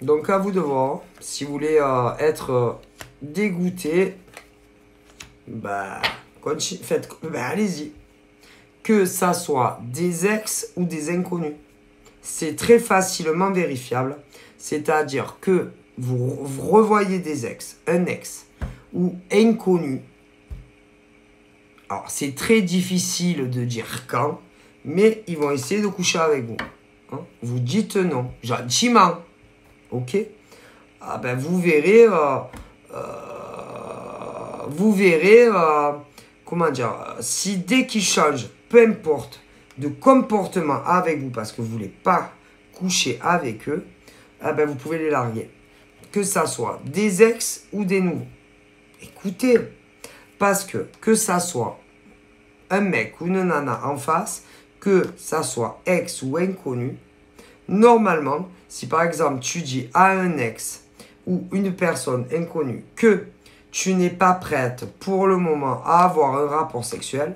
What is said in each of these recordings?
Donc, à vous de voir. Si vous voulez être dégoûté, bah, allez-y. Que ça soit des ex ou des inconnus. C'est très facilement vérifiable. C'est-à-dire que vous revoyez des ex, un ex ou inconnu. Alors, c'est très difficile de dire quand, mais ils vont essayer de coucher avec vous. Hein? Vous dites non, gentiment. Ok? Ah ben, vous verrez, comment dire, si dès qu'ils changent, peu importe, de comportement avec vous, parce que vous ne voulez pas coucher avec eux, ah ben, vous pouvez les larguer. Que ça soit des ex ou des nouveaux. Écoutez, parce que ça soit un mec ou une nana en face, que ça soit ex ou inconnu, normalement, si par exemple tu dis à un ex ou une personne inconnue que tu n'es pas prête pour le moment à avoir un rapport sexuel,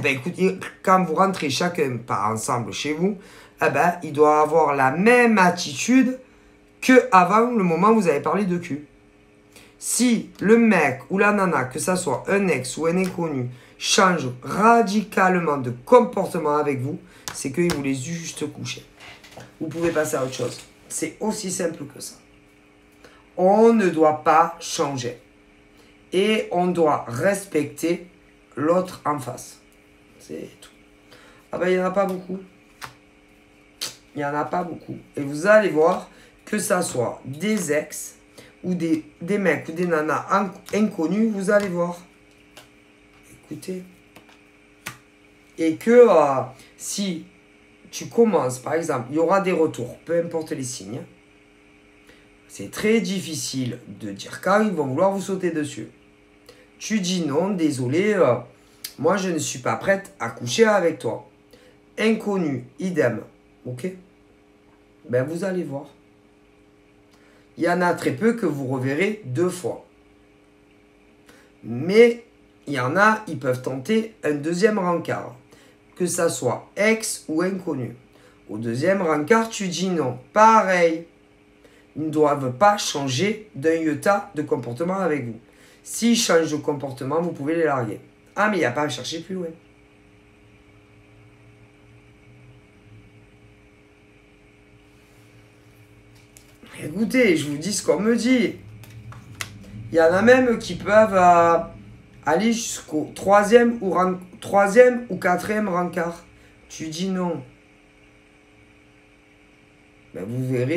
écoutez, quand vous rentrez chacun par ensemble chez vous, il doit avoir la même attitude qu'avant le moment où vous avez parlé de cul. Si le mec ou la nana, que ça soit un ex ou un inconnu, change radicalement de comportement avec vous, c'est qu'il voulait juste coucher. Vous pouvez passer à autre chose. C'est aussi simple que ça. On ne doit pas changer. Et on doit respecter l'autre en face. C'est tout. Ah ben, il n'y en a pas beaucoup. Il n'y en a pas beaucoup. Et vous allez voir que ça soit des ex ou des mecs ou des nanas inconnus, vous allez voir. Écoutez. Et que si tu commences, par exemple, il y aura des retours, peu importe les signes. C'est très difficile de dire quand ils vont vouloir vous sauter dessus. Tu dis non, désolé, moi je ne suis pas prête à coucher avec toi. Inconnu, idem. Ok? Ben vous allez voir. Il y en a très peu que vous reverrez 2 fois. Mais il y en a, ils peuvent tenter un deuxième rencard. Que ça soit ex ou inconnu. Au deuxième rencard, tu dis non. Pareil. Ils ne doivent pas changer d'un iota de comportement avec vous. S'ils changent de comportement, vous pouvez les larguer. Ah, mais il n'y a pas à chercher plus loin. Écoutez, je vous dis ce qu'on me dit. Il y en a même qui peuvent aller jusqu'au 3e ou 4e rencard. Tu dis non. Ben vous verrez.